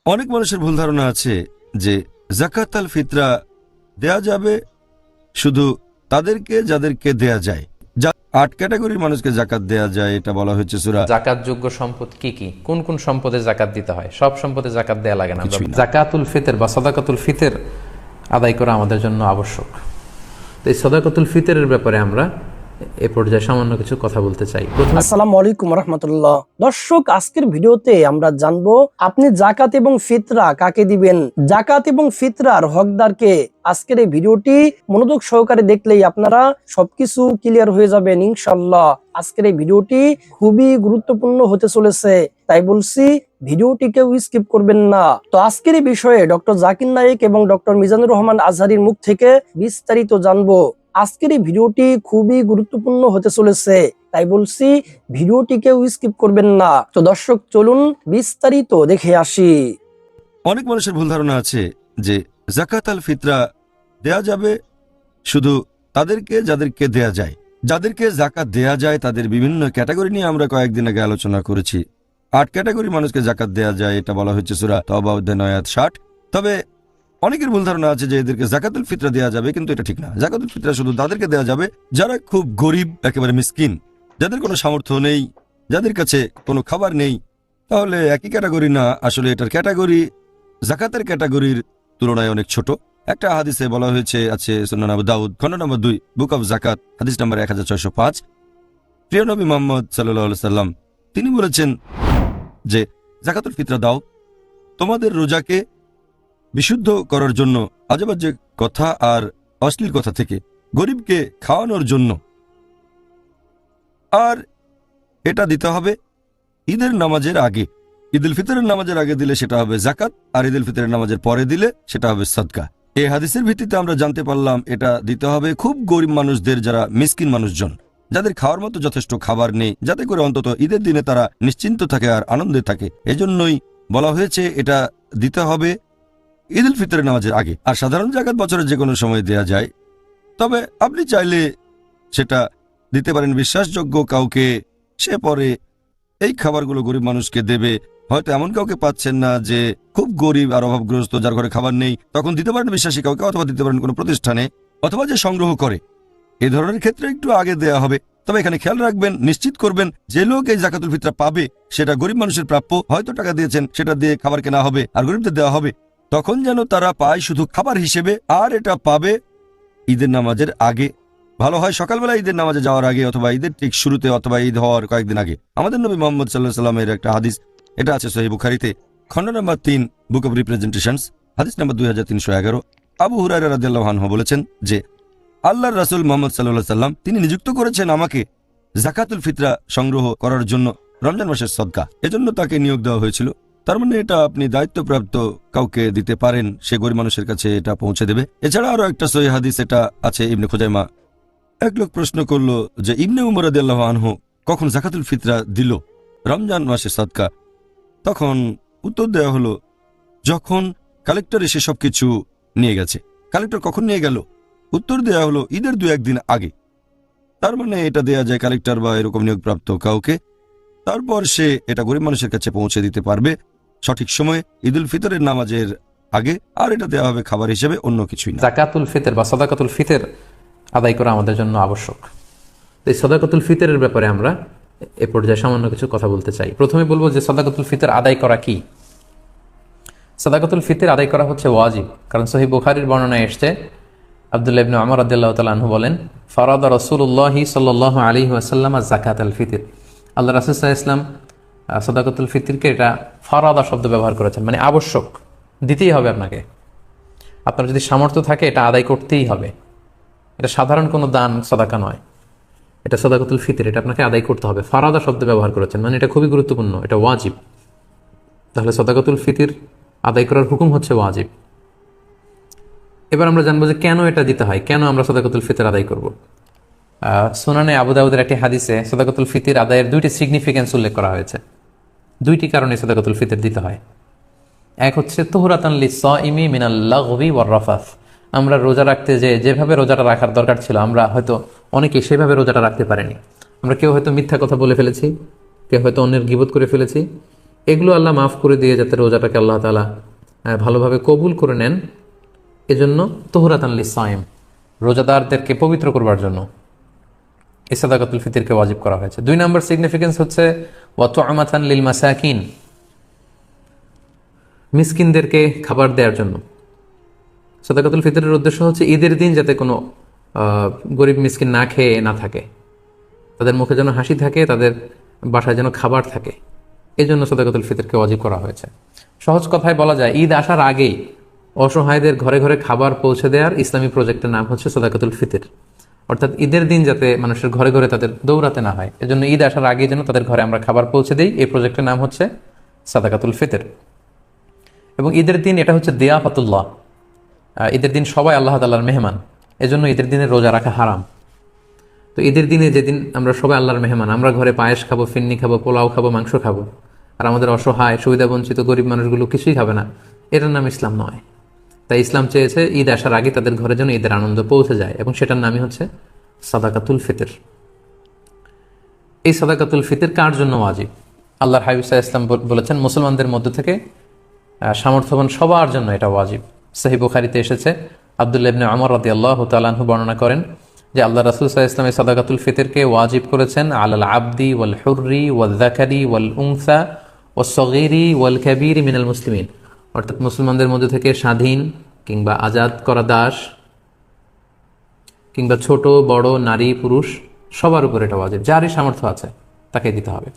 অনেক মানুষের ভুল ধারণা আছে যে যাকাত আল ফিতরা দেয়া যাবে শুধু তাদেরকে যাদেরকে দেয়া যায়। 8 ক্যাটাগরির মানুষকে জাকাত দেয়া যায়, এটা বলা হয়েছে সূরা। জাকাত যোগ্য সম্পদ কি কি, কোন কোন সম্পদে জাকাত দিতে হয়? সব সম্পদে জাকাত দেয়া লাগে না। কিছুই না। জাকাতুল ফিতর বা সাদাকাতুল ফিতর আদায় করা আমাদের জন্য আবশ্যক। তো এই সাদাকাতুল ফিতরের ব্যাপারে আমরা এ পর্যায়ে সামান্য কিছু কথা বলতে চাই। আসসালামু আলাইকুম রহমতুল্লাহ। দর্শক, আজকের ভিডিওতে আমরা জানবো আপনি জাকাত এবং ফিতরা কাকে দিবেন, জাকাত এবং ফিতরার হকদারকে। আজকের এই ভিডিওটি মনোযোগ সহকারে দেখলেই আপনারা সবকিছু ক্লিয়ার হয়ে যাবেন ইনশাআল্লাহ। আজকের এই ভিডিওটি খুবই গুরুত্বপূর্ণ হতে চলেছে, তাই বলছি ভিডিওটি কেউ স্কিপ করবেন না। তো আজকের এই বিষয়ে ডক্টর জাকির নায়েক এবং ডক্টর মিজানুর রহমান আজহারীর মুখ থেকে বিস্তারিত জানবো। আজকের এই ভিডিওটি খুবই গুরুত্বপূর্ণ হতে চলেছে, তাই বলছি ভিডিওটি কেউ স্কিপ করবেন না। তো দর্শক, চলুন বিস্তারিত দেখে আসি। অনেক মানুষের ভুল ধারণা আছে যে যাকাত আল ফিতরা দেয়া যাবে শুধু তাদেরকে যাদেরকে দেয়া যায়। যাদেরকে জাকাত দেয়া যায় তাদের বিভিন্ন ক্যাটাগরি নিয়ে আমরা কয়েকদিন আগে আলোচনা করেছি। 8 ক্যাটাগরির মানুষকে জাকাত দেয়া যায়, এটা বলা হয়েছে সূরা তাওবা অধ্যায় 9 আয়াত 60। তবে অনেকের ভুল ধারণা আছে যে এদেরকে জাকাতুল ফিতরা দেয়া যাবে, কিন্তু এটা ঠিক না। জাকাতুল ফিতরা শুধু তাদেরকে দেয়া যাবে যারা খুব গরিব, একেবারে মিসকিন, যাদের কোনো সামর্থ্য নেই, যাদের কাছে কোনো খাবার নেই। তাহলে একই ক্যাটাগরি না, আসলে এটার ক্যাটাগরি জাকাতের ক্যাটাগরির তুলনায় অনেক ছোট। একটা হাদিসে বলা হয়েছে, আছে সুনান আবু দাউদ খণ্ড নম্বর 2 বুক অফ জাকাত হাদিস নম্বর 1605। প্রিয় নবী মুহাম্মদ সাল্লাল্লাহু আলাইহি সাল্লাম তিনি বলেছেন যে জাকাতুল ফিতরা দাও তোমাদের রোজাকে বিশুদ্ধ করার জন্য, আজেবাজে কথা আর অশ্লীল কথা থেকে, গরিবকে খাওয়ানোর জন্য। আর এটা দিতে হবে ঈদের নামাজের আগে। ঈদুল ফিতরের নামাজের আগে দিলে সেটা হবে জাকাত, আর ঈদুল ফিতরের নামাজের পরে দিলে সেটা হবে সাদকা। এই হাদিসের ভিত্তিতে আমরা জানতে পারলাম এটা দিতে হবে খুব গরিব মানুষদের, যারা মিসকিন মানুষজন, যাদের খাওয়ার মতো যথেষ্ট খাবার নেই, যাতে করে অন্তত ঈদের দিনে তারা নিশ্চিন্ত থাকে আর আনন্দে থাকে। এজন্যই বলা হয়েছে এটা দিতে হবে ঈদুল ফিতরের নামাজের আগে। আর সাধারণ জাকাত বছরের যে কোনো সময় দেয়া যায়, তবে আপনি চাইলে সেটা দিতে পারেন বিশ্বাসযোগ্য কাউকে, সে পরে এই খাবারগুলো গরিব মানুষকে দেবে। হয়তো এমন কাউকে পাচ্ছেন না যে খুব গরিব আর অভাবগ্রস্ত, যার ঘরে খাবার নেই, তখন দিতে পারেন বিশ্বাসী কাউকে, অথবা দিতে পারেন কোনো প্রতিষ্ঠানে, অথবা যে সংগ্রহ করে। এই ধরনের ক্ষেত্রে একটু আগে দেয়া হবে। তবে এখানে খেয়াল রাখবেন, নিশ্চিত করবেন যে লোক এই জাকাতুল ফিতরা পাবে সেটা গরিব মানুষের প্রাপ্য। হয়তো টাকা দিয়েছেন, সেটা দিয়ে খাবার কেনা হবে আর গরিবদের দেওয়া হবে, তখন যেন তারা পায় শুধু খাবার হিসেবে, আর এটা পাবে ঈদের নামাজের আগে। ভালো হয় সকালবেলা ঈদের নামাজে যাওয়ার আগে, অথবা ঈদের ঠিক শুরুতে, অথবা ঈদ হওয়ার কয়েকদিন আগে। আমাদের নবী মুহাম্মদ সাল্লাল্লাহু আলাইহি সাল্লামের একটা হাদিস, এটা আছে সহিহ বুখারীতে খণ্ড নম্বর 3 বুক অব রিপ্রেজেন্টেশনস হাদিস নম্বর 2311। আবু হুরায়রা রাদিয়াল্লাহু আনহু বলেছেন যে আল্লাহর রাসূল মুহাম্মদ সাল্লাল্লাহু আলাইহি সাল্লাম তিনি নিযুক্ত করেছেন আমাকে যাকাতুল ফিতরা সংগ্রহ করার জন্য রমজান মাসের সদকা, এজন্য তাকে নিয়োগ দেওয়া হয়েছিল। তার মানে এটা আপনি দায়িত্বপ্রাপ্ত কাউকে দিতে পারেন, সে গরিব মানুষের কাছে এটা পৌঁছে দেবে। এছাড়া আরো একটা সহিহ হাদিস, এটা আছে ইবনে খুজাইমা। এক লোক প্রশ্ন করলো যে ইবনে উমর রাদিয়াল্লাহু আনহু কখন যাকাতুল ফিতরা দিল রমজান মাসের সদকা? তখন উত্তর দেওয়া হলো, যখন কালেক্টর এসে সবকিছু নিয়ে গেছে। কালেক্টর কখন নিয়ে গেল? উত্তর দেওয়া হলো ঈদের 2-1 দিন আগে। তার মানে এটা দেয়া যায় কালেক্টর বা এরকম নিয়োগপ্রাপ্ত কাউকে, তারপর সে এটা গরিব মানুষের কাছে পৌঁছে দিতে পারবে সঠিক সময়ে ঈদুল ফিতরের নামাজের আগে। আর এটা দেওয়া হবে খাবার হিসেবে, অন্য কিছুই না। জাকাতুল ফিতর বা সাদাকাতুল ফিতর আদায় করা আমাদের জন্য আবশ্যক। এই সাদাকাতুল ফিতরের ব্যাপারে আমরা এ পর্যায়ে সামান্য কিছু কথা বলতে চাই। প্রথমে বলবো যে সাদাকাতুল ফিতর আদায় করা কি। সাদাকাতুল ফিতর আদায় করা হচ্ছে ওয়াজিব, কারণ সহিহ বুখারীর বর্ণনায় এসেছে, আব্দুল্লাহ ইবনে উমর রাদিয়াল্লাহু তাআলা আনহু বলেন, ফারাদা রাসূলুল্লাহি সাল্লাল্লাহু আলাইহি ওয়াসাল্লাম যাকাতুল ফিতর। আল্লাহ রাসূল সাল্লাল্লাহু আলাইহি ওয়াসাল্লাম সাদাকাতুল ফিতরকে এটা ফারাদা শব্দ ব্যবহার করেছেন, মানে আবশ্যক, দিতেই হবে আপনাকে। আপনার যদি সামর্থ্য থাকে এটা আদায় করতেই হবে। এটা সাধারণ কোনো দান সাদাকা নয়, এটা সাদাকাতুল ফিতর, এটা আপনাকে আদায় করতে হবে। ফারাদা শব্দ ব্যবহার করেছেন, মানে এটা খুবই গুরুত্বপূর্ণ, এটা ওয়াজিব। তাহলে সাদাকাতুল ফিতর আদায় করার হুকুম হচ্ছে ওয়াজিব। এবার আমরা জানবো যে কেন এটা দিতে হয়, কেন আমরা সাদাকাতুল ফিতর আদায় করব। সুনানে আবু দাউদের একটি হাদিসে সাদাকাতুল ফিতর আদায়ের 2টি সিগনিফিকেন্স উল্লেখ করা হয়েছে। 2টি কারণে সাদাকাতুল ফিতর দিতে হয়। এক হচ্ছে তুহরাতান লিস-সাইমি মিনাল লাগবি ওয়ার রাফাস। আমরা রোজা রাখতে যেভাবে রোজাটা রাখার দরকার ছিল, আমরা হয়তো অনেকে সেভাবে রোজাটা রাখতে পারিনি। আমরা কেউ হয়তো মিথ্যা কথা বলে ফেলেছি, কেউ হয়তো অন্যের গীবত করে ফেলেছি, এগুলো আল্লাহ মাফ করে দিয়ে যাতে রোজাটাকে আল্লাহ তাআলা ভালোভাবে কবুল করে নেন, এজন্য তোহরাতান লিসাইম, রোজাদারদেরকে পবিত্র করবার জন্য এই সাদাকাতুল ফিতরকে ওয়াজিব করা হয়েছে। 2 নম্বর সিগনিফিকেন্স হচ্ছে ওয়া তু'মাতান লিল মাসাকিন, মিসকিনদেরকে খাবার দেওয়ার জন্য। সাদাকাতুল ফিতরের উদ্দেশ্য হচ্ছে ঈদের দিন যাতে কোনো গরিব মিসকিন না খেয়ে না থাকে, তাদের মুখে যেন হাসি থাকে, তাদের বাসায় যেন খাবার থাকে, এই জন্য সাদাকাতুল ফিতরকে ওয়াজিব করা হয়েছে। সহজ কথায় বলা যায়, ঈদ আসার আগেই অসহায়দের ঘরে ঘরে খাবার পৌঁছে দেওয়ার ইসলামী প্রজেক্টের নাম হচ্ছে সাদাকাতুল ফিতর। অর্থাৎ ঈদের দিন যাতে মানুষের ঘরে ঘরে তাদের দৌড়াতে না হয়, এজন্য ঈদ আসার আগেই যেন তাদের ঘরে আমরা খাবার পৌঁছে দিই, এই প্রজেক্টের নাম হচ্ছে সাদাকাতুল ফিতর। এবং ঈদের দিন এটা হচ্ছে দিয়াফাতুল্লাহ, ঈদের দিন সবাই আল্লাহ তাআলার মেহমান, এজন্য ঈদের দিনে রোজা রাখা হারাম। তো ঈদের দিনে যেদিন আমরা সবাই আল্লাহর মেহমান, আমরা ঘরে পায়েস খাবো, ফিন্নি খাবো, পোলাও খাবো, মাংস খাবো, আর আমাদের অসহায় সুবিধা বঞ্চিত গরিব মানুষগুলো কিছুই খাবে না, এটার নাম ইসলাম নয়। তাই ইসলাম চেয়েছে ঈদ আসার আগে তাদের ঘরে যেন ঈদের আনন্দ পৌঁছে যায়, এবং সেটার নামই হচ্ছে সাদাকাতুল ফিতর। এই সাদাকাতুল ফিতর কার জন্য ওয়াজিব? আল্লাহর হাবিব সাল্লাল্লাহু আলাইহি ওয়াসাল্লাম বলেছেন মুসলমানদের মধ্য থেকে সামর্থ্যবান সবার জন্য এটা ওয়াজিব। সহিহ বুখারীতে এসেছে, আব্দুল্লাহ ইবনে ওমর রাদিয়াল্লাহু তাআলা আনহু বর্ণনা করেন যে আল্লাহ রাসূল সাল্লাল্লাহু আলাইহি ওয়াসাল্লাম এই সাদাকাতুল ফিতরকে ওয়াজিব করেছেন আলাল আবদি ওয়াল হুররি ওয়াল যাকারি ওয়াল উনসা ওয়াস সগীরি ওয়াল কাবীরি মিনাল মুসলিমিন, অর্থাৎ মুসলমানদের মধ্যে থেকে স্বাধীন কিংবা আজাদ করা দাস কিংবা ছোট বড় নারী পুরুষ সবার উপর এটা ওয়াজিব, যারই সামর্থ্য আছে তাকে দিতে হবে।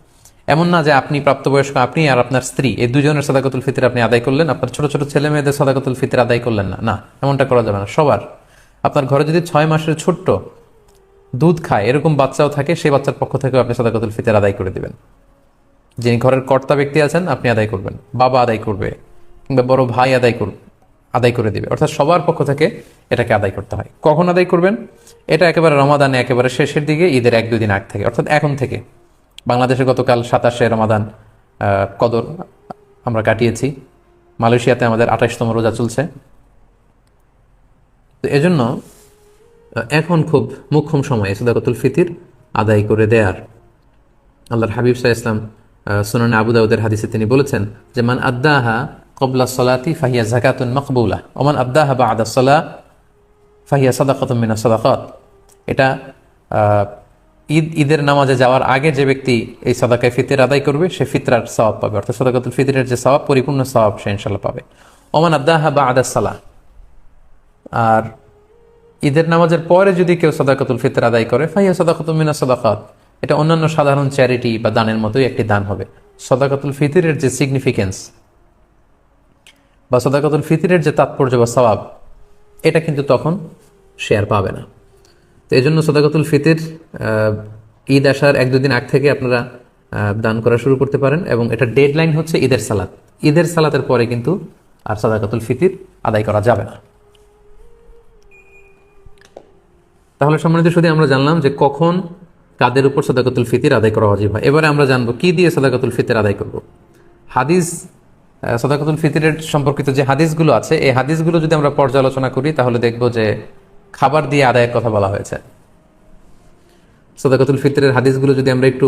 এমন না যে আপনি প্রাপ্তবয়স্ক, আপনি আর আপনার স্ত্রী এই দুজনের সাদাকাতুল ফিতর আপনি আদায় করলেন, আপনার ছোট ছোট ছেলে মেয়েদের সাদাকাতুল ফিতর আদায় করলেন না, না, এমনটা করা যাবে না। সবার, আপনার ঘরে যদি 6 মাসের ছোট্ট দুধ খায় এরকম বাচ্চাও থাকে, সেই বাচ্চার পক্ষ থেকেও আপনি সাদাকাতুল ফিতর আদায় করে দিবেন। যিনি ঘরের কর্তা ব্যক্তি আছেন আপনি আদায় করবেন, বাবা আদায় করবে কিংবা বড় ভাই আদায় করে দিবে, অর্থাৎ সবার পক্ষ থেকে এটাকে আদায় করতে হয়। কখন আদায় করবেন? এটা একেবারে রমাদানে একেবারে শেষের দিকে, ঈদের 1-2 দিন আগ থেকে, অর্থাৎ এখন থেকে। বাংলাদেশে গতকাল 27শে রমাদান কদর আমরা কাটিয়েছি, মালয়েশিয়াতে আমাদের 28তম রোজা চলছে। তো এজন্য এখন খুব মোক্ষম সময় সাদাকাতুল ফিতর আদায় করে দেয়ার। আল্লাহর হাবিব সাল্লাল্লাহু আলাইহি ওয়াসাল্লাম সুনানে আবু দাউদের হাদিসে তিনি বলেছেন যে মান আদ্দাহা ক্বাবলা সলাতি ফাহিয়া যাকাতুন মাকবুলা ওয়া মান আদ্দাহা বা'দা সলাহ ফাহিয়া সাদাকাতুন মিনাস সাদাকাত। এটা ঈদের নামাজে যাওয়ার আগে যে ব্যক্তি এই সাদাকায়ে ফিতর আদায় করবে সে ফিতরার সওয়াব পাবে, অর্থাৎ সাদাকাতুল ফিতরের যে সওয়াব, পরিপূর্ণ সওয়াব সে ইনশাআল্লাহ পাবে। ওয়া মান আদ্দাহা বা'দা সালাহ, আর ঈদের নামাজের পরে যদি কেউ সাদাকাতুল ফিতর আদায় করে ফাহিয়া সাদাকাতুন মিনাস সাদাকাত, এটা অন্যান্য সাধারণ চ্যারিটি বা দানের মতোই একটি দান হবে। সাদাকাতুল ফিতরের যে সিগনিফিকেন্স বা সাদাকাতুল ফিতরের যে তাৎপর্য বা সওয়াব, এটা কিন্তু তখন সে আর পাবে না। তো এই জন্য সাদাকাতুল ফিতর ঈদ আসার 1-2 দিন আগ থেকে আপনারা দান করা শুরু করতে পারেন, এবং এটা ডেডলাইন হচ্ছে ঈদের সালাত। ঈদের সালাতের পরে কিন্তু আর সাদাকাতুল ফিতর আদায় করা যাবে না। তাহলে সম্মানিত শুধু আমরা জানলাম যে কখন কাদের উপর সাদাকাতুল ফিতর আদায় করা ওয়াজিব হয়। এবারে আমরা জানবো কি দিয়ে সাদাকাতুল ফিতর আদায় করব। হাদিস, সাদাকাতুল ফিতরের সম্পর্কিত যে হাদিসগুলো আছে, এই হাদিসগুলো যদি আমরা পর্যালোচনা করি তাহলে দেখব যে খাবার দিয়ে আদায়ের কথা বলা হয়েছে। সাদাকাতুল ফিতরের হাদিসগুলো যদি আমরা একটু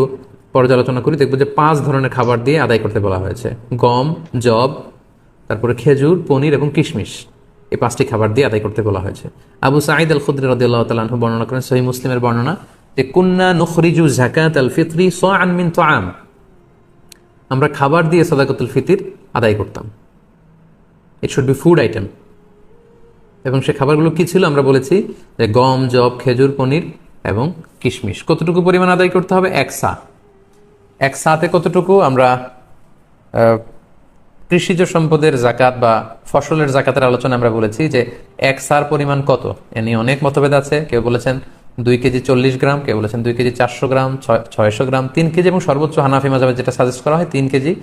পর্যালোচনা করি দেখব যে 5 ধরনের খাবার দিয়ে আদায় করতে বলা হয়েছে। গম, জব, তারপরে খেজুর, পনির এবং কিশমিশ, এই 5টি খাবার দিয়ে আদায় করতে বলা হয়েছে। আবু সাঈদ আল খুদরি রাদিয়াল্লাহু তাআলা আনহু বর্ণনা করেন, সহিহ মুসলিমের বর্ণনা, যে কুন্না নুখরিজু যাকাতাল ফিতরি সাআন মিন তুআম, আমরা খাবার দিয়ে সাদাকাতুল ফিতর আদায় করতাম। It should be food item. এবং সে খাবারগুলো কি ছিল আমরা বলেছি যে গম, জব, খেজুর, পনির এবং কিশমিশ। কতটুকু পরিমাণ আদায় করতে হবে? 1 সা। 1 সাতে কতটুকু? আমরা কৃষিজ সম্পদের জাকাত বা ফসলের জাকাতের আলোচনা আমরা বলেছি যে 1 সার পরিমাণ কত, এ নিয়ে অনেক মতভেদ আছে। কেউ বলেছেন 2 কেজি 40 গ্রাম, কেউ বলেছেন 2 কেজি 400 গ্রাম, 600 গ্রাম, 3 কেজি, এবং সর্বোচ্চ হানাফি মাযহাবে যেটা সাজেস্ট করা হয় 3 কেজি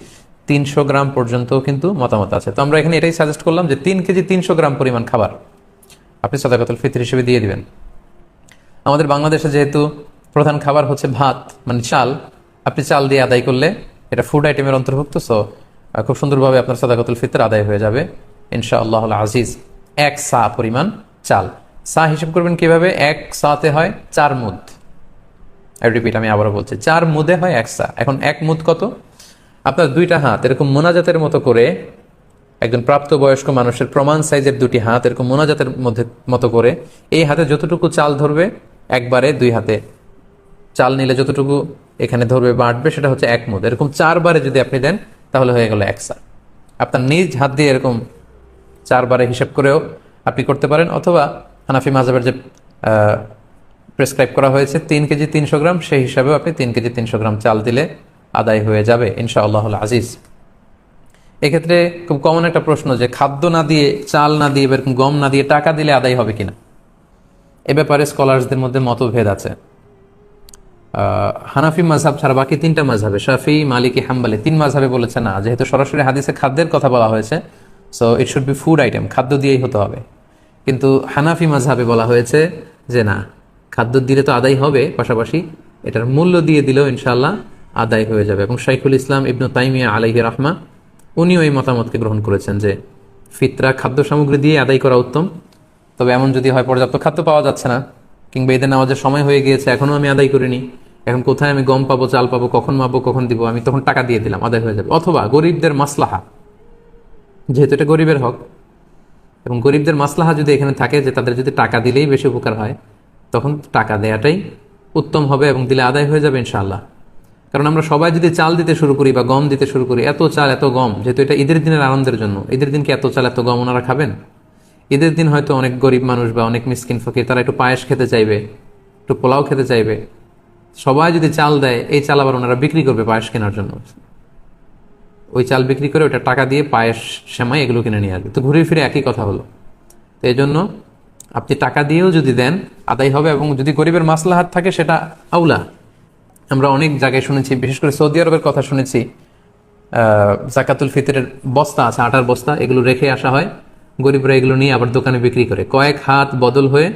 300 গ্রাম পর্যন্ত কিন্তু মতামত আছে। তো আমরা এখানে এটাই সাজেস্ট করলাম যে 3 কেজি 300 গ্রাম পরিমাণ খাবার আপনি সাদাকাতুল ফিতর হিসেবে দিয়ে দিবেন। আমাদের বাংলাদেশে যেহেতু প্রধান খাবার হচ্ছে ভাত, মানে চাল, আপনি চাল দিয়ে আদায় করলে এটা ফুড আইটেমের অন্তর্ভুক্ত। সো খুব সুন্দরভাবে আপনার সাদাকাতুল ফিতর আদায় হয়ে যাবে ইনশাআল্লাহুল আজিজ। 1 সা পরিমাণ চাল। সা হিসাব করবেন কিভাবে? 1 সাতে হয় 4 মুদ। রিপিট, আমি আবারও বলছি, 4 মুদে হয় 1 সা। এখন 1 মুদ কত? আপনার দুইটা হাত এরকম মোনাজাতের মতো করে, একজন প্রাপ্তবয়স্ক মানুষের প্রমাণ সাইজের দুটি হাত এরকম মোনাজাতের মতো করে, এই হাতে যতটুকু চাল ধরবে একবারে, দুই হাতে চাল নিলে যতটুকু এখানে ধরবে বাড়বে সেটা হচ্ছে 1 মুদ। এরকম 4 বারে যদি আপনি দেন তাহলে হয়ে গেল 1 সা। আপনার নিজ হাত দিয়ে এরকম 4 বারে হিসাব করেও আপনি করতে পারেন, অথবা হানাফি মাযহাবের যে প্রেসক্রাইব করা হয়েছে 3 কেজি 300 গ্রাম, সেই হিসাবেও আপনি 3 কেজি 300 গ্রাম চাল দিলে আদায় হয়ে যাবে ইনশাআল্লাহুল আজিজ। এক্ষেত্রে খুব কমন একটা প্রশ্ন যে খাদ্য না দিয়ে, চাল না দিয়ে, এরকম গম না দিয়ে টাকা দিলে আদায় হবে কিনা। এ ব্যাপারে স্কলারসদের মধ্যে মতভেদ আছে। হানাফি মাযহাব ছাড়া বাকি 3টা মাযহাবে, শাফিঈ, মালিকি, হাম্বলি, 3 মাযহাবে বলেছে না, যেহেতু সরাসরি হাদিসে খাদ্যের কথা বলা হয়েছে, so it should be food item, খাদ্য দিয়েই হতে হবে। কিন্তু হানাফি মাযহাবে বলা হয়েছে যে না, খাদ্য দিলে তো আদায় হবে, পাশাপাশি এটার মূল্য দিয়ে দিলেও ইনশাআল্লাহ আদায় হয়ে যাবে। এবং শাইখুল ইসলাম ইবনু তাইমিয়া আলাইহি রাহমা উনিও এই মতামতকে গ্রহণ করেছেন যে ফিতরা খাদ্য সামগ্রী দিয়ে আদায় করা উত্তম। তবে এমন যদি হয় পর্যাপ্ত খাদ্য পাওয়া যাচ্ছে না, কিংবা ঈদের নামাজের সময় হয়ে গিয়েছে, এখনও আমি আদায় করিনি, এখন কোথায় আমি গম পাবো, চাল পাবো, কখন মাপবো, কখন দিব, আমি তখন টাকা দিয়ে দিলাম, আদায় হয়ে যাবে। অথবা গরিবদের মাসলাহা, যেহেতু এটা গরিবের হক, এবং গরিবদের মাসলাহা যদি এখানে থাকে যে তাদের যদি টাকা দিলেই বেশি উপকার হয়, তখন টাকা দেয়াটাই উত্তম হবে এবং দিলে আদায় হয়ে যাবে ইনশাআল্লাহ। কারণ আমরা সবাই যদি চাল দিতে শুরু করি বা গম দিতে শুরু করি, এত চাল এত গম, যেহেতু এটা ঈদের দিনের আনন্দের জন্য, ঈদের দিনকে এত চাল এত গম ওনারা খাবেন? ঈদের দিন হয়তো অনেক গরিব মানুষ বা অনেক মিসকিন ফকির তারা একটু পায়েস খেতে চাইবে, একটু পোলাও খেতে চাইবে। সবাই যদি চাল দেয়, এই চাল আবার ওনারা বিক্রি করবে পায়েস কেনার জন্য, ওই চাল বিক্রি করে ওটা টাকা দিয়ে পায়েস, সেমাই এগুলো কিনে নিয়ে আসবে। তো ঘুরে ফিরে একই কথা হলো। তো এই জন্য আপনি টাকা দিয়েও যদি দেন আদায় হবে, এবং যদি গরিবের মাসলাহাত থাকে সেটা আউলা। আমরা অনেক জায়গায় শুনেছি, বিশেষ করে সৌদি আরবের কথা শুনেছি, জাকাতুল ফিতরের বস্তা আছে, আটার বস্তা, এগুলো রেখে আসা হয়, গরিবরা এগুলো নিয়ে আবার দোকানে বিক্রি করে, কয়েক হাত বদল হয়ে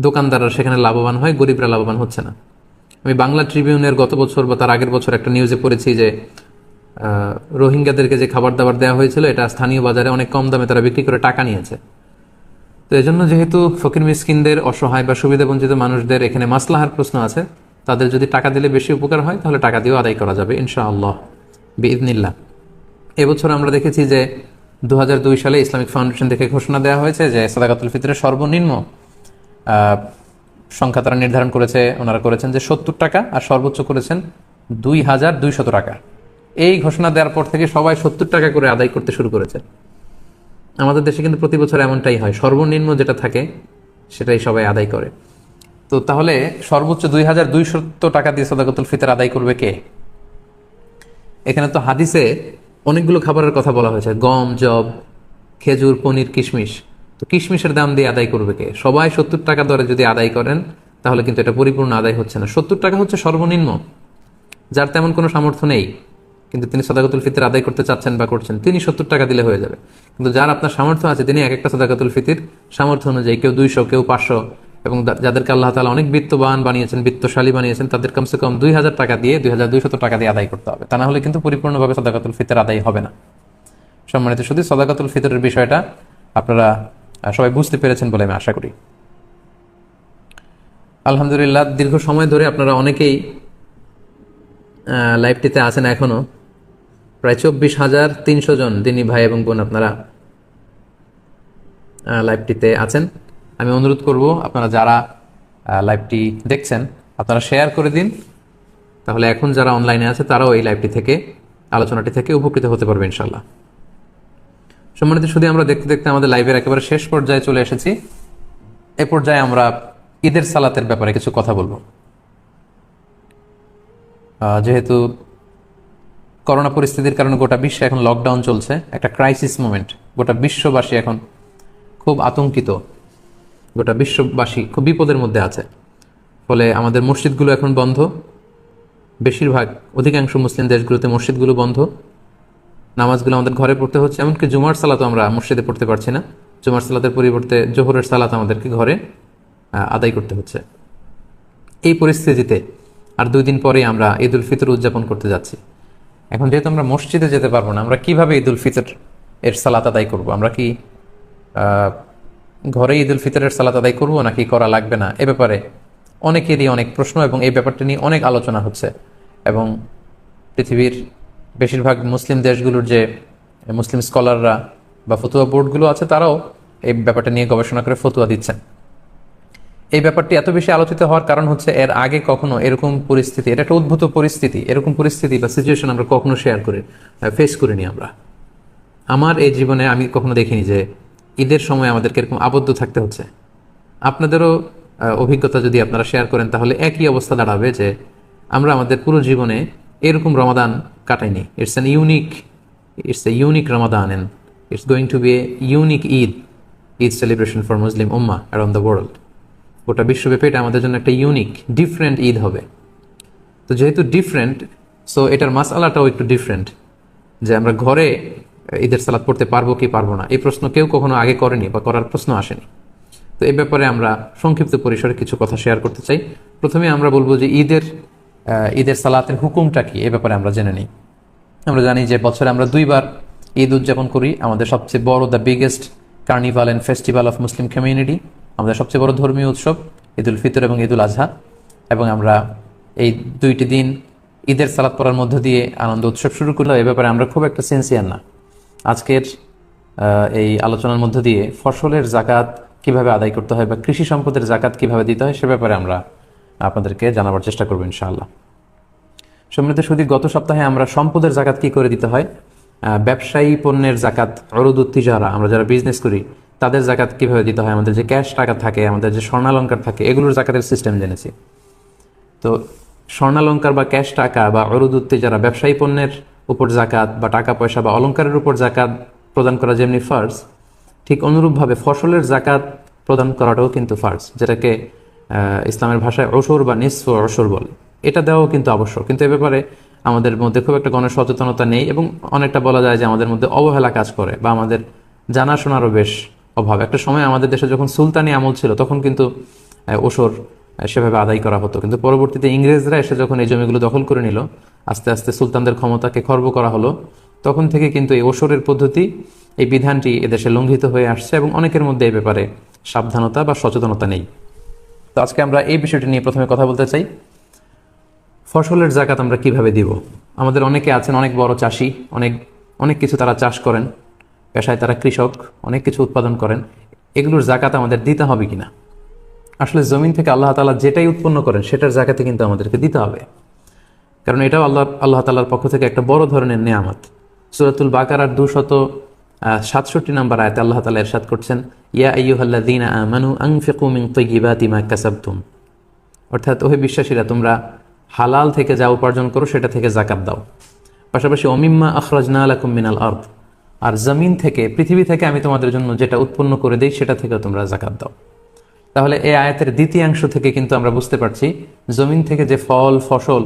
দোকানদাররা সেখানে লাভবান হয়, গরিবরা লাভবান হচ্ছে না। আমি বাংলা ট্রিবিউনের গত বছর বা তার আগের বছর একটা নিউজে পড়েছি যে রোহিঙ্গাদেরকে যে খাবার দাবার দেওয়া হয়েছিল, এটা স্থানীয় বাজারে অনেক কম দামে তারা বিক্রি করে টাকা নিয়েছে। তো এই জন্য যেহেতু ফকির মিসকিনদের, অসহায় বা সুবিধাবঞ্চিত মানুষদের এখানে মাসলাহার প্রশ্ন আছে, তাদের যদি টাকা দিলে বেশি উপকার হয় তাহলে টাকা দিয়েও আদায় করা যাবে ইনশাআল্লাহ বিইذনিল্লাহ। এবছর আমরা দেখেছি যে 2002 সালে ইসলামিক ফাউন্ডেশন থেকে ঘোষণা দেওয়া হয়েছে যে সাদাকাতুল ফিতরের সর্বনিম্ন সংখ্যা তারা নির্ধারণ করেছে, ওনারা করেছেন যে 70 টাকা, আর সর্বোচ্চ করেছেন 2200 টাকা। এই ঘোষণা দেওয়ার পর থেকে সবাই 70 টাকা করে আদায় করতে শুরু করেছে। আমাদের দেশে কিন্তু প্রতি বছর এমনটাই হয়, সর্বনিম্ন যেটা থাকে সেটাই সবাই আদায় করে। তো তাহলে সর্বোচ্চ 2200 টাকা দিয়ে সাদাকাতুল ফিতর আদায় করবে কে? এখানে তো হাদিসে অনেকগুলো খাবারের কথা বলা হয়েছে, গম, জব, খেজুর, পনির, কিশমিশ। তো কিশমিশের দাম দিয়ে আদায় করবে কে? সবাই 70 টাকা দরে যদি আদায় করেন তাহলে কিন্তু এটা পরিপূর্ণ আদায় হচ্ছে না। 70 টাকা হচ্ছে সর্বনিম্ন। যার তেমন কোনো সামর্থ্য নেই, কিন্তু তিনি সাদাকাতুল ফিতর আদায় করতে চাচ্ছেন বা করছেন, তিনি 70 টাকা দিলে হয়ে যাবে। কিন্তু যার আপনার সামর্থ্য আছে, তিনি এক একটা সাদাকাতুল ফিতর সামর্থ্য অনুযায়ী, কেউ 200, কেউ 500, এবং যাদেরকে আল্লাহ তাআলা অনেক বিত্তবান বানিয়েছেন, বিত্তশালী বানিয়েছেন, তাদের কমসে কম 2000 টাকা দিয়ে, 2200 টাকা দিয়ে আদায় করতে হবে। তা না হলে কিন্তু পরিপূর্ণভাবে সাদাকাতুল ফিতর আদায় হবে না। সম্মানিত শুধু সাদাকাতুল ফিতরের বিষয়টা আপনারা সবাই বুঝতে পেরেছেন বলে আমি আশা করি। আলহামদুলিল্লাহ, দীর্ঘ সময় ধরে আপনারা অনেকেই লাইভটিতে আছেন, এখনো প্রায় 24,300 জন দিনী ভাই এবং বোন আপনারা লাইভটিতে আছেন। আমি অনুরোধ করব আপনারা যারা লাইভটি দেখছেন আপনারা শেয়ার করে দিন, তাহলে এখন যারা অনলাইনে আছে তারাও এই লাইভটি থেকে, আলোচনাটি থেকে উপকৃত হতে পারবে ইনশাল্লাহ। সম্মানিত শুধু আমরা দেখতে দেখতে আমাদের লাইভের একেবারে শেষ পর্যায়ে চলে এসেছি। এ পর্যায়ে আমরা ঈদের সালাতের ব্যাপারে কিছু কথা বলবো। যেহেতু করোনা পরিস্থিতির কারণে গোটা বিশ্বে এখন লকডাউন চলছে, একটা ক্রাইসিস মোমেন্ট, গোটা বিশ্ববাসী এখন খুব আতঙ্কিত, গোটা বিশ্ববাসী খুব বিপদের মধ্যে আছে। ফলে আমাদের মসজিদগুলো এখন বন্ধ, বেশিরভাগ অধিকাংশ মুসলিম দেশগুলোতে মসজিদগুলো বন্ধ, নামাজগুলো আমাদের ঘরে পড়তে হচ্ছে। এমনকি জুমার সালাতও আমরা মসজিদে পড়তে পারছি না, জুমার সালাতের পরিবর্তে জোহরের সালাত আমাদেরকে ঘরে আদায় করতে হচ্ছে। এই পরিস্থিতিতে আর 2 দিন পরেই আমরা ঈদ উল ফিতর উদযাপন করতে যাচ্ছি। এখন যেহেতু আমরা মসজিদে যেতে পারবো না, আমরা কিভাবে ঈদ উল ফিতর এর সালাত আদায় করব? আমরা কি ঘরে ঈদ উল ফিতরের সালাত আদায় করবো নাকি করা লাগবে না? এ ব্যাপারে অনেকেরই অনেক প্রশ্ন এবং এই ব্যাপারটা নিয়ে অনেক আলোচনা হচ্ছে, এবং পৃথিবীর বেশিরভাগ মুসলিম দেশগুলোর যে মুসলিম স্কলাররা বা ফতুয়া বোর্ডগুলো আছে তারাও এই ব্যাপারটা নিয়ে গবেষণা করে ফতুয়া দিচ্ছেন। এই ব্যাপারটি এত বেশি আলোচিত হওয়ার কারণ হচ্ছে এর আগে কখনো এরকম পরিস্থিতি, এটা একটা উদ্ভূত পরিস্থিতি, এরকম পরিস্থিতি বা সিচুয়েশন আমরা কখনো ফেস করিনি আমরা। আমার এই জীবনে আমি কখনো দেখিনি যে ঈদের সময় আমাদেরকে এরকম আবদ্ধ থাকতে হচ্ছে। আপনাদেরও অভিজ্ঞতা যদি আপনারা শেয়ার করেন তাহলে একই অবস্থা দাঁড়াবে যে আমরা আমাদের পুরো জীবনে এরকম রমাদান কাটাইনি। It's a unique Ramadan and it's going to be a unique Eid celebration for Muslim উম্মাহ অ্যারাউন্ড দ্য ওয়ার্ল্ড। গোটা বিশ্বব্যাপী এটা আমাদের জন্য একটা ইউনিক ডিফারেন্ট ঈদ হবে। তো যেহেতু ডিফারেন্ট, সো এটার মাসআলাটাও একটু ডিফারেন্ট, যে আমরা ঘরে ঈদের সালাত পড়তে পারবো কি পারবো না, এই প্রশ্ন কেউ কখনো আগে করেনি বা করার প্রশ্ন আসেনি। তো এই ব্যাপারে আমরা সংক্ষিপ্ত পরিসরে কিছু কথা শেয়ার করতে চাই। প্রথমে আমরা বলবো যে ঈদের সালাতের হুকুমটা কি, এই ব্যাপারে আমরা জেনে নিই। আমরা জানি যে বছরে আমরা 2 বার ঈদ উদযাপন করি। আমাদের সবচেয়ে বড়, the biggest carnival and festival of Muslim community, আমাদের সবচেয়ে বড় ধর্মীয় উৎসব ঈদ উল ফিতর এবং ঈদ উল আজহা। এবং আমরা এই 2টি দিন ঈদের সালাত পড়ার মধ্য দিয়ে আনন্দ উৎসব শুরু করলাম। এ ব্যাপারে আমরা খুব একটা সিনসিয়ার না। আজকের এই আলোচনার মধ্য দিয়ে ফসলের জাকাত কিভাবে আদায় করতে হয় বা কৃষি সম্পদের জাকাত কিভাবে দিতে হয় সে ব্যাপারে আমরা আপনাদেরকে জানাবার চেষ্টা করবো ইনশাআল্লাহ। সম্মানিত সুধী, গত সপ্তাহে আমরা সম্পদের জাকাত কি করে দিতে হয়, ব্যবসায়ী পণ্যের জাকাত, অরুদুত তিজারা, আমরা যারা বিজনেস করি তাদের জাকাত কিভাবে দিতে হয়, আমাদের যে ক্যাশ টাকা থাকে, আমাদের যে স্বর্ণালঙ্কার থাকে, এগুলোর জাকাতের সিস্টেম জেনেছি। তো স্বর্ণালঙ্কার বা ক্যাশ টাকা বা অরুদুত তিজারা, ব্যবসায়ী পণ্যের উপর জাকাত বা টাকা পয়সা বা অলঙ্কারের উপর জাকাত প্রদান করা যেমনি ফার্জ, ঠিক অনুরূপভাবে ফসলের জাকাত প্রদান করাটাও কিন্তু ফার্জ, যেটাকে ইসলামের ভাষায় অশর বা নিসফ অশর বলে। এটা দেওয়াও কিন্তু আবশ্যক, কিন্তু এ ব্যাপারে আমাদের মধ্যে খুব একটা গণসচেতনতা নেই এবং অনেকটা বলা যায় যে আমাদের মধ্যে অবহেলা কাজ করে বা আমাদের জানাশোনারও বেশ অভাব। একটা সময় আমাদের দেশে যখন সুলতানি আমল ছিল তখন কিন্তু ওসর সেভাবে আদায় করা হতো, কিন্তু পরবর্তীতে ইংরেজরা এসে যখন এই জমিগুলো দখল করে নিল, আস্তে আস্তে সুলতানদের ক্ষমতাকে খর্ব করা হলো, তখন থেকে কিন্তু এই ওসরের পদ্ধতি, এই বিধানটি এদেশে লঙ্ঘিত হয়ে আসছে এবং অনেকের মধ্যে এই ব্যাপারে সাবধানতা বা সচেতনতা নেই। তো আজকে আমরা এই বিষয়টি নিয়ে প্রথমে কথা বলতে চাই, ফসলের জাকাত আমরা কিভাবে দিব। আমাদের অনেকে আছেন অনেক বড় চাষি, অনেক কিছু তারা চাষ করেন, পেশায় তারা কৃষক, অনেক কিছু উৎপাদন করেন, এগুলোর জাকাত আমাদের দিতে হবে কিনা। আসলে জমিন থেকে আল্লাহ তাআলা যেটাই উৎপন্ন করেন সেটার জাকাতে কিন্তু আমাদেরকে দিতে হবে, কারণ এটাও আল্লাহ তাআলার পক্ষ থেকে একটা বড় ধরনের নেয়ামত। সূরাতুল বাকারার 267 নম্বর আয়াতে আল্লাহ তাআলা ইরশাদ করছেন, ইয়া আইয়ুহাল্লাযীনা আমানু আনফিকু মিন তাইয়্যিবাতি মা কাসাবতুম, অর্থাৎ ওহে বিশ্বাসীরা তোমরা হালাল থেকে যা উপার্জন করো সেটা থেকে জাকাত দাও। পাশাপাশি অমিম্মা আখরাজনা লাকুম মিনাল আরদ, আর জমিন থেকে, পৃথিবী থেকে আমি তোমাদের জন্য যেটা উৎপন্ন করে দেই সেটা থেকে তোমরা জাকাত দাও। তাহলে এই আয়াতের দ্বিতীয়াংশ থেকে কিন্তু আমরা বুঝতে পারছি জমিন থেকে যে ফল, ফসল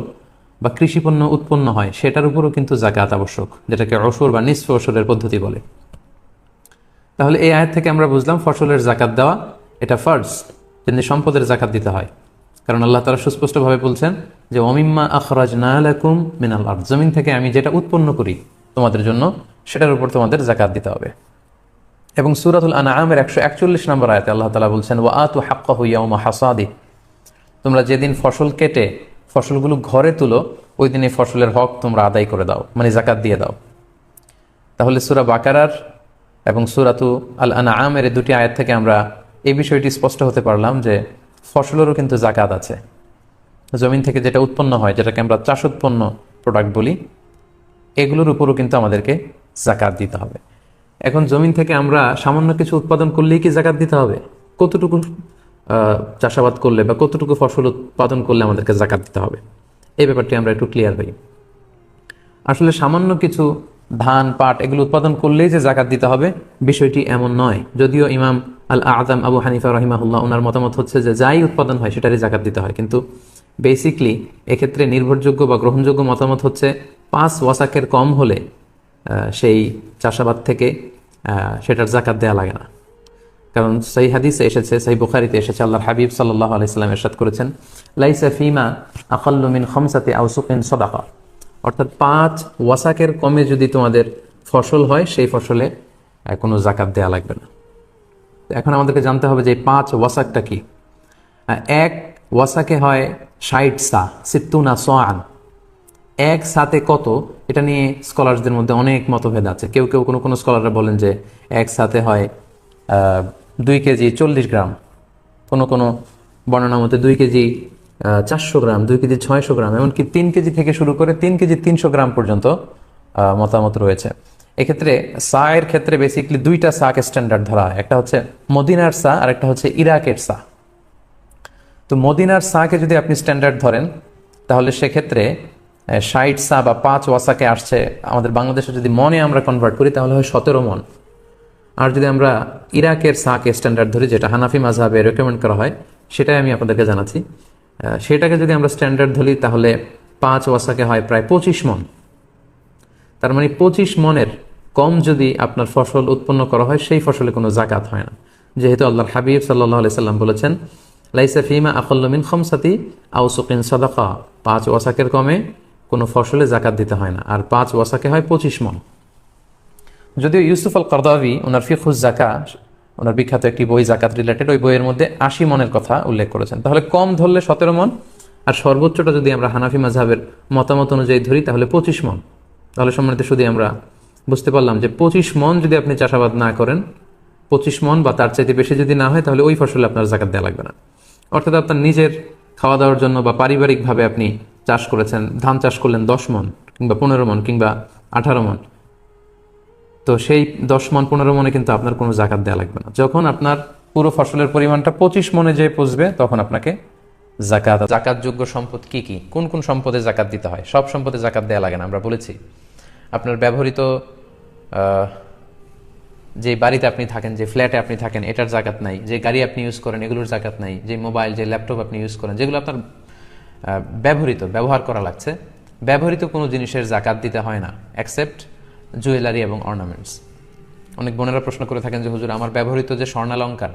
বা কৃষিপণ্য উৎপন্ন হয় সেটার উপরও কিন্তু জাকাত আবশ্যক, যেটাকে অশর বা নিসফ অশরের পদ্ধতি বলে। তাহলে এই আয়াত থেকে আমরা বুঝলাম ফসলের জাকাত দেওয়া এটা ফার্জ, যেমনি সম্পদের জাকাত দিতে হয়, কারণ আল্লাহ তাআলা সুস্পষ্টভাবে বলছেন যে অমিম্মা আখরাজনা লাকুম মিনাল আরদ, জমিন থেকে আমি যেটা উৎপন্ন করি তোমাদের জন্য সেটার উপর তোমাদের জাকাত দিতে হবে। এবং সূরাতুল আনআমের 141 নম্বর আয়াতে আল্লাহ তাআলা বলছেন ওয়া আতু হাক্কাহু ইয়াওমা হাসাদি, তোমরা যেদিন ফসল কেটে ফসলগুলো ঘরে তুলো ওই দিন এই ফসলের হক তোমরা আদায় করে দাও, মানে জাকাত দিয়ে দাও। তাহলে সূরা বাকারার এবং সূরাতু আল আনআমের এই দুটি আয়াত থেকে আমরা এই বিষয়টি স্পষ্ট হতে পারলাম যে ফসলেরও কিন্তু জাকাত আছে। জমিন থেকে যেটা উৎপন্ন হয়, যেটাকে আমরা চাষোৎপন্ন প্রোডাক্ট বলি, এগুলোর উপরও কিন্তু আমাদেরকে জাকাত দিতে হবে। এখন জমিন থেকে আমরা সামান্য কিছু উৎপাদন করলেই কি জাকাত দিতে হবে? কতটুকু চাষাবাদ করলে বা কতটুকু ফসল উৎপাদন করলে আমাদেরকে জাকাত দিতে হবে, এই ব্যাপারটি আমরা একটু ক্লিয়ার হই। আসলে সামান্য কিছু ধান, পাট এগুলো উৎপাদন করলেই যে জাকাত দিতে হবে বিষয়টি এমন নয়। যদিও ইমাম আল আযম আবু হানিফা রাহিমাহুল্লাহ ওনার মতামত হচ্ছে যে যাই উৎপাদন হয় সেটারই জাকাত দিতে হয়, কিন্তু বেসিকলি এক্ষেত্রে নির্ভরযোগ্য বা গ্রহণযোগ্য মতামত হচ্ছে 5 ওয়াসাকের কম হলে সেই চাষাবাদ থেকে সেটার জাকাত দেওয়া লাগে না। কারণ সহিহ হাদিসে এসেছে, সহিহ বুখারীতে এসেছে, আল্লাহর হাবিব সাল্লাল্লাহু আলাইহি সাল্লাম ইরশাদ করেছেন লাইসা ফিমা আকাল্লু মিন খামসাতি আওসুকিন সাদাকা, অর্থাৎ 5 ওয়াসাকের কমে যদি তোমাদের ফসল হয় সেই ফসলে কোনো জাকাত দেওয়া লাগবে না। এখন আমাদেরকে জানতে হবে যে 5 ওয়াসাকটা কি। 1 ওয়াসাকে হয় 60 সা, 60 সাআন, এক সাথে কত, এটা নিয়ে স্কলারদের মধ্যে অনেক মতভেদ আছে। কেউ কেউ কোনো স্কলাররা বলেন যে এক সাথে হয় 2 কেজি 40 গ্রাম, কোনো বর্ণনা মতে 2 কেজি 400 গ্রাম, 2 কেজি 600 গ্রাম, এমনকি 3 কেজি থেকে শুরু করে 3 কেজি 300 গ্রাম পর্যন্ত মতামত রয়েছে। এক্ষেত্রে সা এর ক্ষেত্রে বেসিক্যালি দুইটা সাকে স্ট্যান্ডার্ড ধরা হয়, একটা হচ্ছে মদিনার সা আর একটা হচ্ছে ইরাকের সা। তো মদিনার সাকে যদি আপনি স্ট্যান্ডার্ড ধরেন তাহলে সেক্ষেত্রে 60 সা বা 5 ওয়াসাকে আসছে আমাদের বাংলাদেশে যদি মনে আমরা কনভার্ট করি তাহলে হয় 17 মন। আর যদি আমরা ইরাকের সাকে স্ট্যান্ডার্ড ধরি, যেটা হানাফি মাযহাবে রেকমেন্ড করা হয়, সেটাই আমি আপনাদেরকে জানাচ্ছি। সেটাকে যদি আমরা স্ট্যান্ডার্ড ধরি তাহলে 5 ওয়াসাকে হয় প্রায় 25 মন। তার মানে 25 মনের কম যদি আপনার ফসল উৎপন্ন করা হয় সেই ফসলে কোনো জাকাত হয় না, যেহেতু আল্লাহর হাবিব সাল্লাল্লাহু আলাইহি সাল্লাম বলেছেন লাইসা ফিমা আকাল্লু মিন খামসাতি আওসুকিন সাদাকা, 5 ওয়াসাকের কমে কোনো ফসলে জাকাত দিতে হয় না, আর 5 ওয়াসাকে হয় 25 মন। যদিও ইউসুফ আল কারদাবি ওনার ফিকহুজ জাকা, ওনার বিখ্যাত একটি বই জাকাত রিলেটেড, ওই বইয়ের মধ্যে 80 মনের কথা উল্লেখ করেছেন। তাহলে কম ধরলে 17 মন, আর সর্বোচ্চটা যদি আমরা হানাফি মাযহাবের মতামত অনুযায়ী ধরি তাহলে 25 মন। তাহলে সম্মানিত শুধু আমরা বুঝতে পারলাম যে 25 মন যদি আপনি চাষাবাদ না করেন, 25 মন বা তার চাইতে বেশি যদি না হয়, তাহলে ওই ফসলে আপনার জাকাত দেওয়া লাগবে না। অর্থাৎ আপনার নিজের খাওয়া দাওয়ার জন্য বা পারিবারিকভাবে আপনি চাষ করেছেন, ধান চাষ করলেন 10 মন কিংবা 15 মন কিংবা 18 মন, তো সেই 10 মন 15 মনে কিন্তু আপনার কোনো জাকাত দেওয়া লাগবে না। যখন আপনার পুরো ফসলের পরিমাণটা 25 মনে যে পৌঁছবে তখন আপনাকে জাকাতযোগ্য সম্পদ কি কি, কোন কোন সম্পদে জাকাত দিতে হয়? সব সম্পদে জাকাত দেওয়া লাগে না, আমরা বলেছি। আপনার ব্যবহৃত যে বাড়িতে আপনি থাকেন, যে ফ্ল্যাটে আপনি থাকেন, এটার জাকাত নাই। যে গাড়ি আপনি ইউজ করেন এগুলোর জাকাত নাই। যে মোবাইল, যে ল্যাপটপ আপনি ইউজ করেন, যেগুলো আপনার ব্যবহার করা লাগছে, ব্যবহৃত কোনো জিনিসের জাকাত দিতে হয় না, এক্সেপ্ট জুয়েলারি এবং অর্নামেন্টস। অনেক বোনেরা প্রশ্ন করে থাকেন যে হুজুর, আমার ব্যবহৃত যে স্বর্ণালঙ্কার,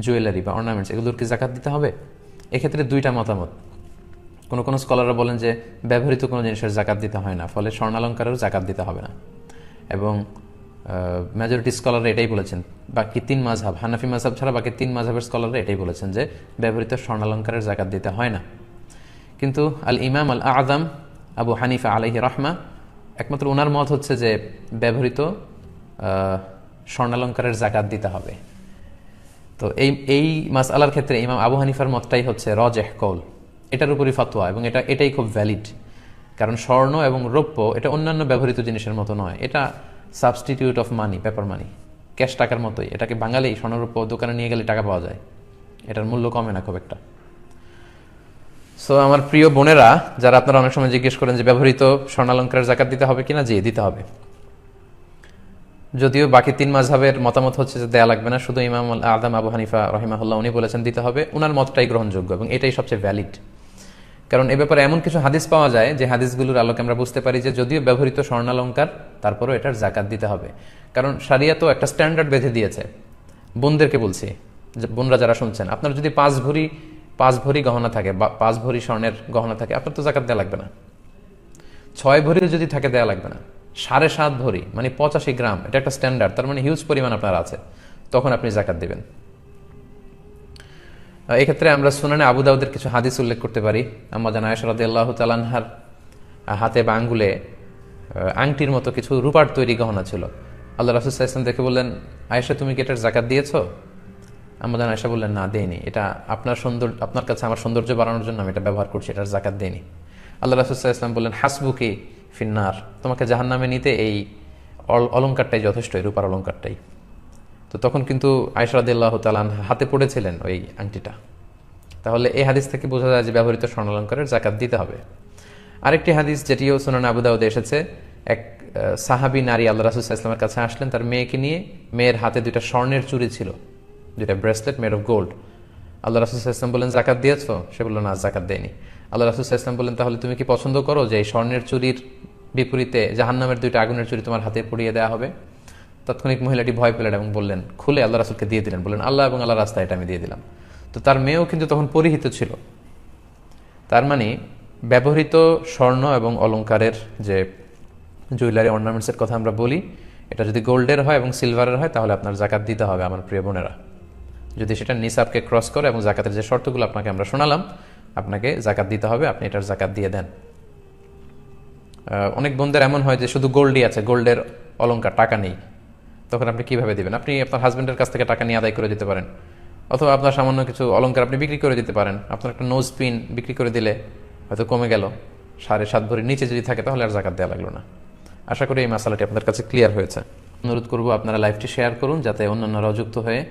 জুয়েলারি বা অর্নামেন্টস, এগুলোর কি জাকাত দিতে হবে? এক্ষেত্রে দুইটা মতামত। কোনো স্কলাররা বলেন যে ব্যবহৃত কোনো জিনিসের জাকাত দিতে হয় না, ফলে স্বর্ণালঙ্কারেও জাকাত দিতে হবে না, এবং মেজরিটি স্কলাররা এটাই বলেছেন। বাকি 3 মাযহাব, হানাফি মাযহাব ছাড়া বাকি 3 মাযহাবের স্কলাররা এটাই বলেছেন যে ব্যবহৃত স্বর্ণালঙ্কারের জাকাত দিতে হয় না। কিন্তু আল ইমাম আল আযম আবু হানিফা আলাইহি রাহমা, একমাত্র ওনার মত হচ্ছে যে ব্যবহৃত স্বর্ণালঙ্কারের জাকাত দিতে হবে। তো এই মাসআলার ক্ষেত্রে ইমাম আবু হানিফার মতটাই হচ্ছে রাজিহ কওল, এটার উপরই ফতোয়া, এবং এটাই খুব ভ্যালিড। কারণ স্বর্ণ এবং রৌপ্য এটা অন্যান্য ব্যবহৃত জিনিসের মতো নয়, এটা substitute of money, paper money, cash টাকার মতোই। এটাকে বাঙালি স্বর্ণরৌপ্য দোকানে নিয়ে গেলে টাকা পাওয়া যায়, এটার মূল্য কমে না খুব একটা। সো আমার প্রিয় বোনেরা, যারা আপনারা অনেক সময় জিজ্ঞেস করেন যে ব্যবহৃত স্বর্ণালঙ্কারের জাকাত দিতে হবে কিনা, জি দিতে হবে। যদিও বাকি 3 মাযহাবের মতামত হচ্ছে যে দেয়া লাগবে না, শুধু ইমাম আল আযম আবু হানিফা রাহিমাহুল্লাহ উনি বলেছেন দিতে হবে, উনার মতটাই গ্রহণযোগ্য এবং এটাই সবচেয়ে ভ্যালিড। কারণ এ ব্যাপারে এমন কিছু হাদিস পাওয়া যায় যে হাদিসগুলোর আলোকে আমরা বুঝতে পারি যে যদিও ব্যবহৃত স্বর্ণালঙ্কার, তারপরেও এটার জাকাত দিতে হবে। কারণ শরিয়া তো একটা স্ট্যান্ডার্ড বেঁধে দিয়েছে। বোনদেরকে বলছি, বোনরা যারা শুনছেন, আপনার যদি 5 ভরি গহনা থাকে বা 5 ভরি স্বর্ণের গহনা থাকে, আপনার তো জাকাত দেওয়া লাগবে না। 6 ভরি যদি থাকে দেওয়া লাগবে না। 7.5 ভরি মানে 85 গ্রাম, এটা একটা স্ট্যান্ডার্ড, তার মানে হিউজ পরিমাণ আপনার আছে, তখন আপনি জাকাত দিবেন। এক্ষেত্রে আমরা সুনানে আবু দাউদের কিছু হাদিস উল্লেখ করতে পারি। আম্মা জান আয়েশা রাদিয়াল্লাহু তাআলা আনহার হাতে বা আঙ্গুলে আংটির মতো কিছু রূপার তৈরি গহনা ছিল। আল্লাহ রাসূল সাল্লাল্লাহু আলাইহি ওয়াসাল্লাম দেখে বললেন, আয়েশা তুমি কি এটার জাকাত দিয়েছো? আম্মা জান আয়েশা বললেন, না দেইনি, এটা আপনার কাছে আমার সৌন্দর্য বাড়ানোর জন্য আমি এটা ব্যবহার করছি, এটার জাকাত দেইনি। আল্লাহ রাসূল সাল্লাল্লাহু আলাইহি ওয়াসাল্লাম বললেন, হাসবুকি ফিন্নার, তোমাকে জাহান্নামে নিতে এই অলংকারটাই যথেষ্ট, এই রূপার অলংকারটাই। তো তখন কিন্তু আয়েশা রাদিয়াল্লাহু তাআলা হাতে পড়েছিলেন ওই আংটিটা। তাহলে এই হাদিস থেকে বোঝা যায় যে ব্যবহৃত স্বর্ণালঙ্কারের জাকাত দিতে হবে। আরেকটি হাদিস যেটিও সুনান আবু দাউদে এসেছে, এক সাহাবী নারী আল্লাহ রাসূল সাল্লাল্লাহু আলাইহি ওয়াসাল্লামের কাছে আসলেন তার মেয়েকে নিয়ে। মেয়ের হাতে 2টা স্বর্ণের চুড়ি ছিল, 2টা ব্রেসলেট মেড অফ গোল্ড। আল্লাহ রাসূল সাল্লাল্লাহু আলাইহি ওয়াসাল্লাম বললেন, জাকাত দিয়েছো? সে বলল, না জাকাত দেয়নি। আল্লাহ রাসূল সাল্লাল্লাহু আলাইহি ওয়াসাল্লাম বললেন, তাহলে তুমি কি পছন্দ করো যে এই স্বর্ণের চুরির বিপরীতে জাহান্নামের 2টা আগুনের চুরি তোমার হাতে পরিয়ে দেওয়া হবে? তাৎক্ষণিক মহিলাটি ভয় পেলেন এবং বললেন, খুলে আল্লাহ রাসূলকে দিয়ে দিলেন, বললেন আল্লাহ এবং আল্লাহ রাস্তায় এটা আমি দিয়ে দিলাম। তো তার মেয়েও কিন্তু তখন পরিহিত ছিল। তার মানে ব্যবহৃত স্বর্ণ এবং অলংকারের যে জুয়েলারি অর্নামেন্টসের কথা আমরা বলি, এটা যদি গোল্ডের হয় এবং সিলভারের হয় তাহলে আপনার জাকাত দিতে হবে আমার প্রিয় বোনেরা। যদি সেটা নিসাবকে ক্রস করে এবং জাকাতের যে শর্তগুলো আপনাকে আমরা শোনালাম, আপনাকে জাকাত দিতে হবে, আপনি এটার জাকাত দিয়ে দেন। অনেক বোনদের এমন হয় যে শুধু গোল্ডই আছে, গোল্ডের অলংকার, টাকা নেই। তখন আপনি কিভাবে দিবেন? আপনি আপনার হাজবেন্ডের কাছ থেকে টাকা নিয়ে আদায় করে দিতে পারেন, অথবা আপনার সামান্য কিছু অলংকার আপনি বিক্রি করে দিতে পারেন। আপনার একটা নোজ পিন বিক্রি করে দিলে হয়তো কমে গেল, 7.5 ভরির নিচে যদি থাকে তাহলে আর জাকাত দেওয়া লাগলো না। আশা করি এই মশালাটি আপনাদের কাছে ক্লিয়ার হয়েছে। অনুরোধ করব আপনারা লাইভটি শেয়ার করুন যাতে অন্যান্যরাও যুক্ত হয়ে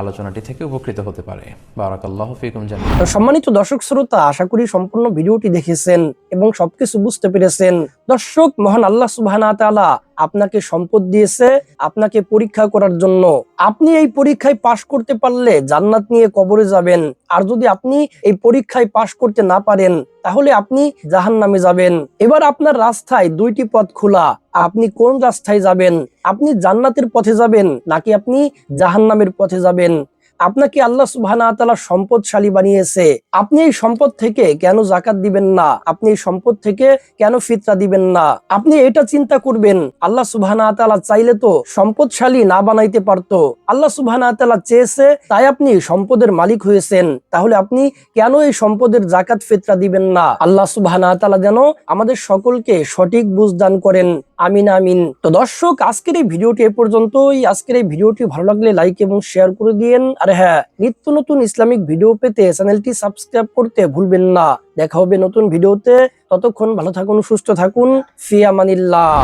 আলোচনাটি থেকে উপকৃত হতে পারে। বারাকাল্লাহু ফিকুম জামিআন। তো সম্মানিত দর্শক শ্রোতা, আশা করি সম্পূর্ণ ভিডিওটি দেখেছেন এবং সবকিছু বুঝতে পেরেছেন। দর্শক, মহান আল্লাহ সুবহানাহু ওয়া তাআলা আপনাকে সম্পদ দিয়েছে আপনাকে পরীক্ষা করার জন্য। আপনি এই পরীক্ষায় পাশ করতে পারলে জান্নাত নিয়ে কবরে যাবেন, আর যদি আপনি এই পরীক্ষায় পাশ করতে না পারেন তাহলে আপনি জাহান্নামে যাবেন। এবার আপনার রাস্তায় দুইটি পথ খোলা, আপনি কোন রাস্তায় যাবেন? আপনি জান্নাতের পথে যাবেন নাকি আপনি জাহান্নামের পথে যাবেন? আপনাকে আল্লাহ সুবহানাহু ওয়া তাআলা সম্পদশালী বানিয়েছে, আপনি এই সম্পদ থেকে কেন যাকাত দিবেন না? আপনি এই সম্পদ থেকে কেন ফিতরা দিবেন না? আপনি এটা চিন্তা করবেন, আল্লাহ সুবহানাহু ওয়া তাআলা চাইলে তো সম্পদশালী না বানাইতে পারতো। আল্লাহ সুবহানাহু ওয়া তাআলা চেয়েছে তাই আপনি সম্পদের মালিক হয়েছেন, তাহলে আপনি কেন এই সম্পদের যাকাত ফিতরা দিবেন না? আল্লাহ সুবহানাহু ওয়া তাআলা যেন আমাদের সকলকে সঠিক বুঝ দান করেন। আমিন আমিন। তো দর্শক, আজকের এই ভিডিওটি এ পর্যন্তই। আজকের এই ভিডিওটি ভালো লাগলে লাইক এবং শেয়ার করে দিয়েন। আর হ্যাঁ, নিত্য নতুন ইসলামিক ভিডিও পেতে চ্যানেলটি সাবস্ক্রাইব করতে ভুলবেন না। দেখা হবে নতুন ভিডিওতে। ততক্ষণ ভালো থাকুন, সুস্থ থাকুন। ফি আমানিল্লাহ।